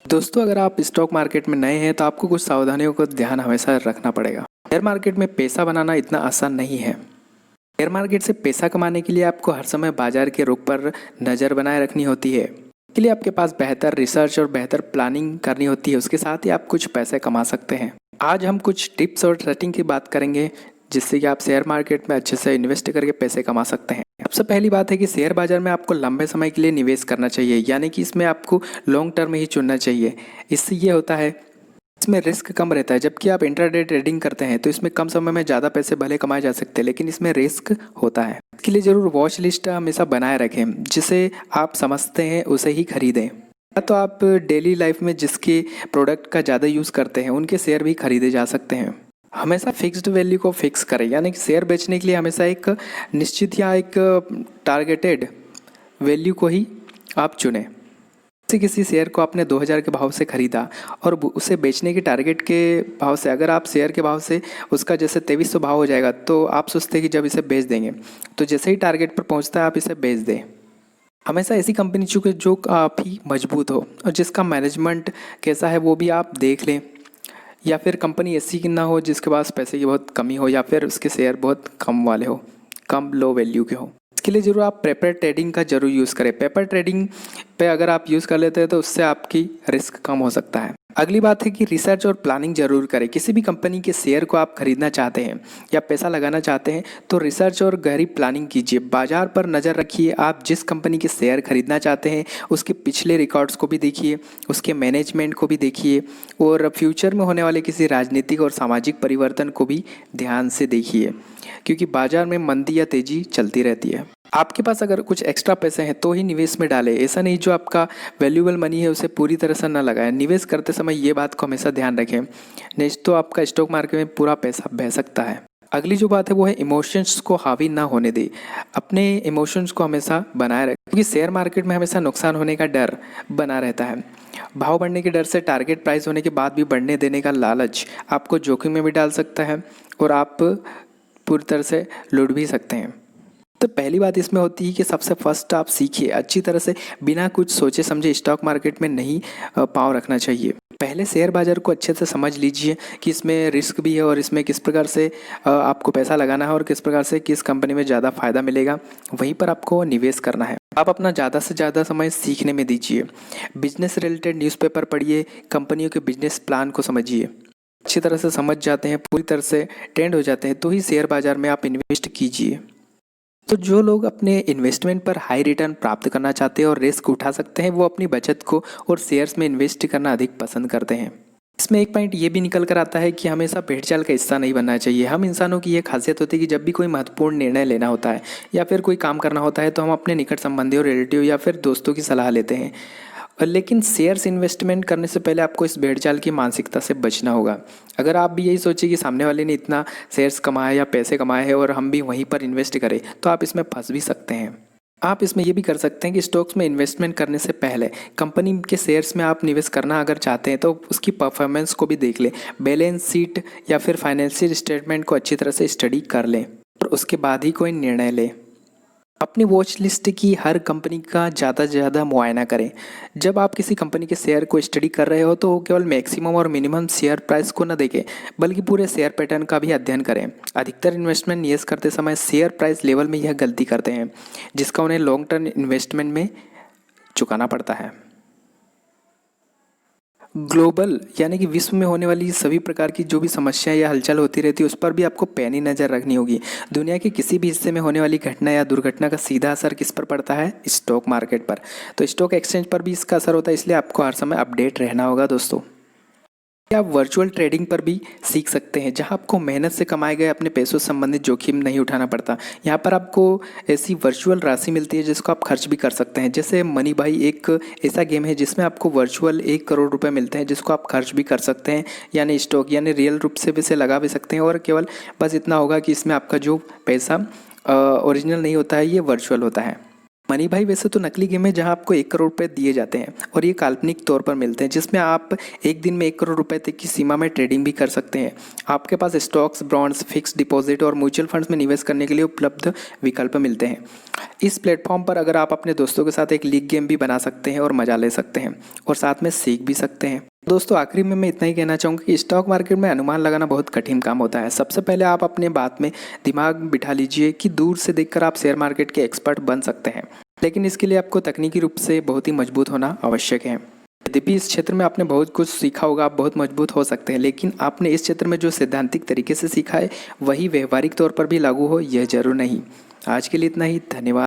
दोस्तों, अगर आप स्टॉक मार्केट में नए हैं तो आपको कुछ सावधानियों का ध्यान हमेशा रखना पड़ेगा। शेयर मार्केट में पैसा बनाना इतना आसान नहीं है। शेयर मार्केट से पैसा कमाने के लिए आपको हर समय बाजार के रुख पर नज़र बनाए रखनी होती है। इसके लिए आपके पास बेहतर रिसर्च और बेहतर प्लानिंग करनी होती है। उसके साथ ही आप कुछ पैसे कमा सकते हैं। आज हम कुछ टिप्स और सेटिंग की बात करेंगे जिससे कि आप शेयर मार्केट में अच्छे से इन्वेस्ट करके पैसे कमा सकते हैं। सबसे पहली बात है कि शेयर बाजार में आपको लंबे समय के लिए निवेश करना चाहिए, यानी कि इसमें आपको लॉन्ग टर्म ही चुनना चाहिए। इससे ये होता है, इसमें रिस्क कम रहता है। जबकि आप इंट्राडे ट्रेडिंग करते हैं तो इसमें कम समय में ज़्यादा पैसे भले कमाए जा सकते हैं, लेकिन इसमें रिस्क होता है। इसके लिए ज़रूर वॉच लिस्ट हमेशा बनाए रखें, जिसे आप समझते हैं उसे ही खरीदें। या तो आप डेली लाइफ में जिसके प्रोडक्ट का ज़्यादा यूज़ करते हैं उनके शेयर भी खरीदे जा सकते हैं। हमेशा फिक्स्ड वैल्यू को फिक्स करें, यानी कि शेयर बेचने के लिए हमेशा एक निश्चित या एक टारगेटेड वैल्यू को ही आप चुनें। जैसे किसी शेयर को आपने 2000 के भाव से खरीदा और उसे बेचने के टारगेट के भाव से, अगर आप शेयर के भाव से उसका जैसे 2300 भाव हो जाएगा तो आप सोचते हैं कि जब इसे बेच देंगे, तो जैसे ही टारगेट पर पहुंचता है आप इसे बेच दें। हमेशा ऐसी कंपनी चुके जो काफ़ी मजबूत हो और जिसका मैनेजमेंट कैसा है वो भी आप देख लें। या फिर कंपनी ऐसी कि ना हो जिसके पास पैसे की बहुत कमी हो, या फिर उसके शेयर बहुत कम वाले हो, कम लो वैल्यू के हो। इसके लिए ज़रूर आप पेपर ट्रेडिंग का ज़रूर यूज़ करें। पेपर ट्रेडिंग पे अगर आप यूज़ कर लेते हैं तो उससे आपकी रिस्क कम हो सकता है। अगली बात है कि रिसर्च और प्लानिंग जरूर करें। किसी भी कंपनी के शेयर को आप खरीदना चाहते हैं या पैसा लगाना चाहते हैं तो रिसर्च और गहरी प्लानिंग कीजिए। बाजार पर नज़र रखिए। आप जिस कंपनी के शेयर खरीदना चाहते हैं उसके पिछले रिकॉर्ड्स को भी देखिए, उसके मैनेजमेंट को भी देखिए और फ्यूचर में होने वाले किसी राजनीतिक और सामाजिक परिवर्तन को भी ध्यान से देखिए, क्योंकि बाजार में मंदी या तेज़ी चलती रहती है। आपके पास अगर कुछ एक्स्ट्रा पैसे हैं तो ही निवेश में डालें। ऐसा नहीं जो आपका वैल्यूएबल मनी है उसे पूरी तरह से ना लगाएं। निवेश करते समय ये बात को हमेशा ध्यान रखें, नहीं तो आपका स्टॉक मार्केट में पूरा पैसा बह सकता है। अगली जो बात है वो है इमोशंस को हावी ना होने दें। अपने इमोशंस को हमेशा बनाए रखें, क्योंकि शेयर मार्केट में हमेशा नुकसान होने का डर बना रहता है। भाव बढ़ने के डर से टारगेट प्राइस होने के बाद भी बढ़ने देने का लालच आपको जोखिम में भी डाल सकता है और आप पूरी तरह से लुट भी सकते हैं। तो पहली बात इसमें होती है कि सबसे फर्स्ट आप सीखिए अच्छी तरह से, बिना कुछ सोचे समझे स्टॉक मार्केट में नहीं पाँव रखना चाहिए। पहले शेयर बाजार को अच्छे से समझ लीजिए कि इसमें रिस्क भी है और इसमें किस प्रकार से आपको पैसा लगाना है और किस प्रकार से किस कंपनी में ज़्यादा फायदा मिलेगा, वहीं पर आपको निवेश करना है। आप अपना ज़्यादा से ज़्यादा समय सीखने में दीजिए। बिजनेस रिलेटेड न्यूज़पेपर पढ़िए, कंपनियों के बिजनेस प्लान को समझिए। अच्छी तरह से समझ जाते हैं, पूरी तरह से ट्रेंड हो जाते हैं तो ही शेयर बाजार में आप इन्वेस्ट कीजिए। तो जो लोग अपने इन्वेस्टमेंट पर हाई रिटर्न प्राप्त करना चाहते हैं और रिस्क उठा सकते हैं, वो अपनी बचत को और शेयर्स में इन्वेस्ट करना अधिक पसंद करते हैं। इसमें एक पॉइंट ये भी निकल कर आता है कि हमेशा भेड़ चाल का हिस्सा नहीं बनना चाहिए। हम इंसानों की ये खासियत होती है कि जब भी कोई महत्वपूर्ण निर्णय लेना होता है या फिर कोई काम करना होता है तो हम अपने निकट संबंधी और रिलेटिव या फिर दोस्तों की सलाह लेते हैं। लेकिन शेयर्स इन्वेस्टमेंट करने से पहले आपको इस भेड़ चाल की मानसिकता से बचना होगा। अगर आप भी यही सोचिए कि सामने वाले ने इतना शेयर्स कमाया या पैसे कमाए हैं और हम भी वहीं पर इन्वेस्ट करें, तो आप इसमें फंस भी सकते हैं। आप इसमें ये भी कर सकते हैं कि स्टॉक्स में इन्वेस्टमेंट करने से पहले कंपनी के शेयर्स में आप निवेश करना अगर चाहते हैं तो उसकी परफॉर्मेंस को भी देख लें। बैलेंस शीट या फिर फाइनेंशियल स्टेटमेंट को अच्छी तरह से स्टडी कर लें और उसके बाद ही कोई निर्णय लें। अपनी वॉच लिस्ट की हर कंपनी का ज़्यादा से ज़्यादा मुआयना करें। जब आप किसी कंपनी के शेयर को स्टडी कर रहे हो तो केवल मैक्सिमम और मिनिमम शेयर प्राइस को न देखें, बल्कि पूरे शेयर पैटर्न का भी अध्ययन करें। अधिकतर इन्वेस्टमेंट निवेश करते समय शेयर प्राइस लेवल में यह गलती करते हैं, जिसका उन्हें लॉन्ग टर्म इन्वेस्टमेंट में चुकाना पड़ता है। ग्लोबल यानी कि विश्व में होने वाली सभी प्रकार की जो भी समस्याएं या हलचल होती रहती है उस पर भी आपको पैनी नज़र रखनी होगी। दुनिया के किसी भी हिस्से में होने वाली घटना या दुर्घटना का सीधा असर किस पर पड़ता है? स्टॉक मार्केट पर। तो स्टॉक एक्सचेंज पर भी इसका असर होता है, इसलिए आपको हर समय अपडेट रहना होगा दोस्तों। आप वर्चुअल ट्रेडिंग पर भी सीख सकते हैं, जहां आपको मेहनत से कमाए गए अपने पैसों से संबंधित जोखिम नहीं उठाना पड़ता। यहाँ पर आपको ऐसी वर्चुअल राशि मिलती है जिसको आप खर्च भी कर सकते हैं। जैसे मनी भाई एक ऐसा गेम है जिसमें आपको वर्चुअल 1 करोड़ रुपए मिलते हैं, जिसको आप खर्च भी कर सकते हैं, यानी स्टॉक यानी रियल रूप से भी इसे लगा भी सकते हैं। और केवल बस इतना होगा कि इसमें आपका जो पैसा ओरिजिनल नहीं होता है, ये वर्चुअल होता है। मनी भाई वैसे तो नकली गेम है जहां आपको 1 करोड़ रुपए दिए जाते हैं और ये काल्पनिक तौर पर मिलते हैं, जिसमें आप एक दिन में 1 करोड़ रुपए तक की सीमा में ट्रेडिंग भी कर सकते हैं। आपके पास स्टॉक्स, बॉन्ड्स, फिक्स डिपॉजिट और म्यूचुअल फंड्स में निवेश करने के लिए उपलब्ध विकल्प मिलते हैं। इस प्लेटफॉर्म पर अगर आप अपने दोस्तों के साथ एक लीग गेम भी बना सकते हैं और मजा ले सकते हैं और साथ में सीख भी सकते हैं। दोस्तों आखिरी में मैं इतना ही कहना चाहूँगा कि स्टॉक मार्केट में अनुमान लगाना बहुत कठिन काम होता है। सबसे पहले आप अपने बात में दिमाग बिठा लीजिए कि दूर से देखकर आप शेयर मार्केट के एक्सपर्ट बन सकते हैं, लेकिन इसके लिए आपको तकनीकी रूप से बहुत ही मजबूत होना आवश्यक है। यद्यपि इस क्षेत्र में आपने बहुत कुछ सीखा होगा, आप बहुत मजबूत हो सकते हैं, लेकिन आपने इस क्षेत्र में जो सैद्धांतिक तरीके से सीखा है वही व्यवहारिक तौर पर भी लागू हो यह जरूर नहीं। आज के लिए इतना ही, धन्यवाद।